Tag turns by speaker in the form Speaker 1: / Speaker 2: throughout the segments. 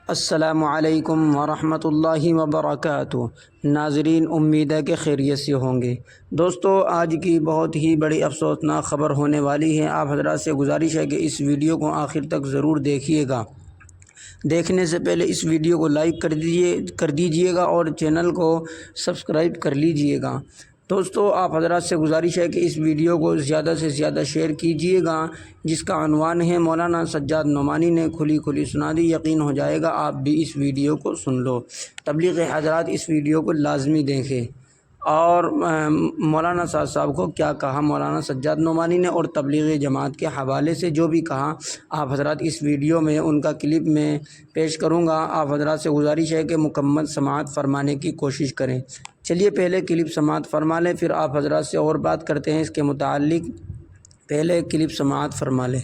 Speaker 1: السلام علیکم ورحمۃ اللہ وبرکاتہ۔ ناظرین، امید ہے کہ خیریت سے ہوں گے۔ دوستو، آج کی بہت ہی بڑی افسوسناک خبر ہونے والی ہے۔ آپ حضرات سے گزارش ہے کہ اس ویڈیو کو آخر تک ضرور دیکھیے گا۔ دیکھنے سے پہلے اس ویڈیو کو لائک کر دیجیے گا اور چینل کو سبسکرائب کر لیجیے گا۔ دوستو، آپ حضرات سے گزارش ہے کہ اس ویڈیو کو زیادہ سے زیادہ شیئر کیجیے گا، جس کا عنوان ہے مولانا سجاد نعمانی نے کھلی سنا دی، یقین ہو جائے گا آپ بھی اس ویڈیو کو سن لو۔ تبلیغ حضرات اس ویڈیو کو لازمی دیکھیں اور مولانا صاحب کو کیا کہا مولانا سجاد نعمانی نے اور تبلیغ جماعت کے حوالے سے جو بھی کہا، آپ حضرات اس ویڈیو میں ان کا کلپ میں پیش کروں گا۔ آپ حضرات سے گزارش ہے کہ مکمل سماعت فرمانے کی کوشش کریں۔ چلیے پہلے کلپ سماعت فرما لیں، پھر آپ حضرات سے اور بات کرتے ہیں اس کے متعلق۔ پہلے کلپ سماعت فرما لیں۔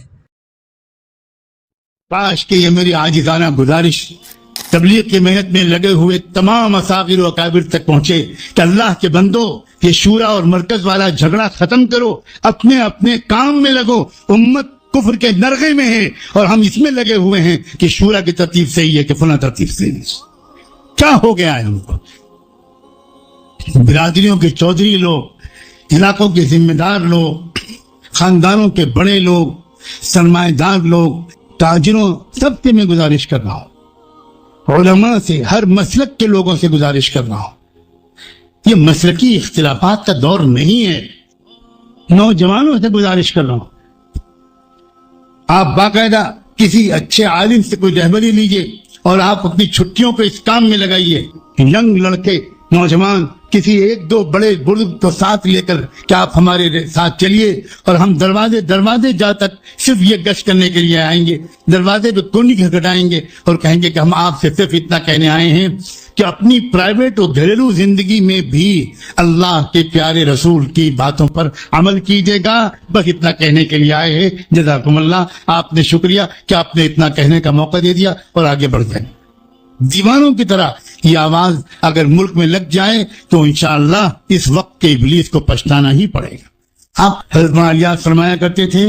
Speaker 2: کاش کہ یہ میری عاجزانہ گزارش تبلیغ کی محنت میں لگے ہوئے تمام اصاغر و اکابر تک پہنچے کہ اللہ کے بندو، یہ شورا اور مرکز والا جھگڑا ختم کرو، اپنے اپنے کام میں لگو۔ امت کفر کے نرغے میں ہے اور ہم اس میں لگے ہوئے ہیں کہ شورا کی ترتیب صحیح ہے کہ فلاں ترتیب صحیح ہے۔ کیا ہو گیا ہے ہم کو؟ برادریوں کے چودھری لوگ، علاقوں کے ذمہ دار لوگ، خاندانوں کے بڑے لوگ، سرمایہ دار لوگ، تاجروں، سب سے میں گزارش کر رہا ہوں، علماء سے، ہر مسلک کے لوگوں سے گزارش کر رہا ہوں، یہ مسلکی اختلافات کا دور نہیں ہے۔ نوجوانوں سے گزارش کر رہا ہوں، آپ باقاعدہ کسی اچھے عالم سے کوئی رہبری لیجئے اور آپ اپنی چھٹیوں کو اس کام میں لگائیے۔ ینگ لڑکے، نوجوان، کسی ایک دو بڑے بزرگ کو ساتھ لے کر کہ آپ ہمارے ساتھ چلیے اور ہم دروازے جا تک صرف یہ گشت کرنے کے لیے آئیں گے، دروازے پہ کونی کھٹکھٹائیں گے اور کہیں گے کہ ہم آپ سے صرف اتنا کہنے آئے ہیں کہ اپنی پرائیویٹ اور گھریلو زندگی میں بھی اللہ کے پیارے رسول کی باتوں پر عمل کیجیے گا، بس اتنا کہنے کے لیے آئے ہیں۔ جزاکم اللہ، آپ نے شکریہ کہ آپ نے اتنا کہنے کا موقع دے دیا اور آگے بڑھ جائیں۔ دیوانوں کی طرح یہ آواز اگر ملک میں لگ جائے تو انشاءاللہ اس وقت کے ابلیس کو پچھتانا ہی پڑے گا۔ آپ حضرت مولانا الیاس فرمایا کرتے تھے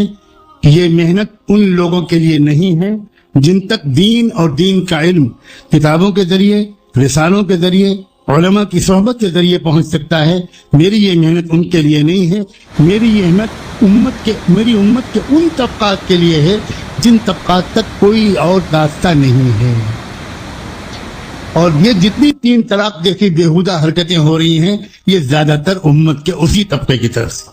Speaker 2: کہ یہ محنت ان لوگوں کے لیے نہیں ہے جن تک دین اور دین کا علم کتابوں کے ذریعے، رسالوں کے ذریعے، علماء کی صحبت کے ذریعے پہنچ سکتا ہے۔ میری یہ محنت ان کے لیے نہیں ہے، میری یہ محنت میری امت کے ان طبقات کے لیے ہے جن طبقات تک کوئی اور راستہ نہیں ہے۔ اور یہ جتنی 3 طلاق جیسی بےہودہ حرکتیں ہو رہی ہیں، یہ زیادہ تر امت کے اسی طبقے کی طرف سے۔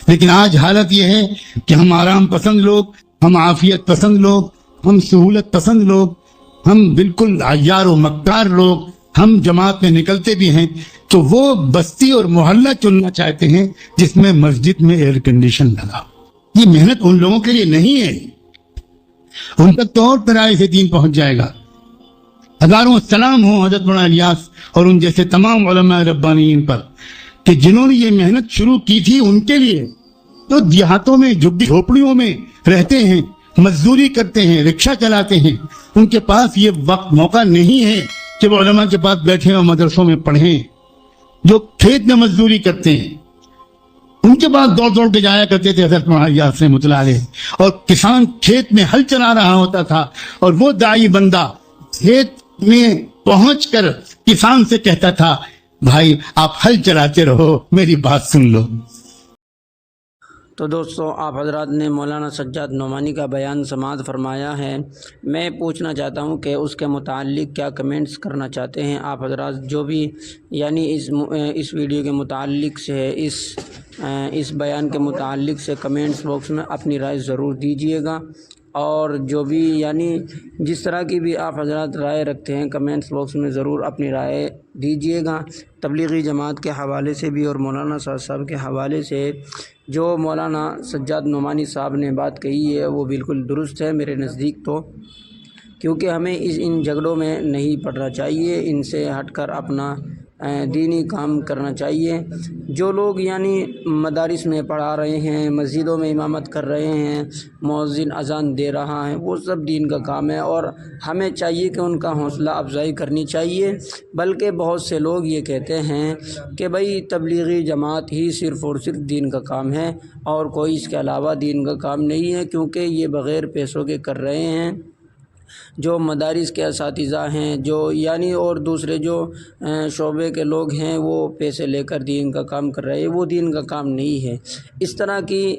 Speaker 2: لیکن آج حالت یہ ہے کہ ہم آرام پسند لوگ، ہم عافیت پسند لوگ، ہم سہولت پسند لوگ، ہم بالکل عیار و مکار لوگ، ہم جماعت میں نکلتے بھی ہیں تو وہ بستی اور محلہ چننا چاہتے ہیں جس میں مسجد میں ایئر کنڈیشن لگا۔ یہ محنت ان لوگوں کے لیے نہیں ہے، ان تک تو اور طرح سے دین پہنچ جائے گا۔ ہزاروں سلام ہوں حضرت مولانا الیاس اور ان جیسے تمام علماء ربانیین پر کہ جنہوں نے یہ محنت شروع کی تھی ان کے لیے، تو دیہاتوں میں جھوپڑیوں میں رہتے ہیں، مزدوری کرتے ہیں، رکشہ چلاتے ہیں، ان کے پاس یہ وقت موقع نہیں ہے کہ وہ علماء کے پاس بیٹھیں اور مدرسوں میں پڑھیں۔ جو کھیت میں مزدوری کرتے ہیں ان کے پاس دوڑ کے جایا کرتے تھے حضرت مولانا الیاس رحمۃ اللہ علیہ، اور کسان کھیت میں ہل چلا رہا ہوتا تھا اور وہ داعی بندہ کھیت میں پہنچ کر کسان سے کہتا تھا، بھائی آپ ہل چلاتے رہو، میری بات سن لو۔
Speaker 1: تو دوستو، آپ حضرات نے مولانا سجاد نعمانی کا بیان سماعت فرمایا ہے۔ میں پوچھنا چاہتا ہوں کہ اس کے متعلق کیا کمنٹس کرنا چاہتے ہیں آپ حضرات، جو بھی یعنی اس ویڈیو کے متعلق سے اس بیان کے متعلق سے کمنٹس باکس میں اپنی رائے ضرور دیجیے گا، اور جو بھی یعنی جس طرح کی بھی آپ حضرات رائے رکھتے ہیں کمنٹس باکس میں ضرور اپنی رائے دیجیے گا۔ تبلیغی جماعت کے حوالے سے بھی اور مولانا صاحب کے حوالے سے جو مولانا سجاد نعمانی صاحب نے بات کہی ہے وہ بالکل درست ہے میرے نزدیک، تو کیونکہ ہمیں ان جھگڑوں میں نہیں پڑنا چاہیے، ان سے ہٹ کر اپنا دینی کام کرنا چاہیے۔ جو لوگ یعنی مدارس میں پڑھا رہے ہیں، مسجدوں میں امامت کر رہے ہیں، مؤذن اذان دے رہا ہے، وہ سب دین کا کام ہے اور ہمیں چاہیے کہ ان کا حوصلہ افزائی کرنی چاہیے۔ بلکہ بہت سے لوگ یہ کہتے ہیں کہ بھئی تبلیغی جماعت ہی صرف اور صرف دین کا کام ہے اور کوئی اس کے علاوہ دین کا کام نہیں ہے، کیونکہ یہ بغیر پیسوں کے کر رہے ہیں جو مدارس کے اساتذہ ہیں جو یعنی اور دوسرے جو شعبے کے لوگ ہیں وہ پیسے لے کر دین کا کام کر رہے ہیں، وہ دین کا کام نہیں ہے۔ اس طرح کی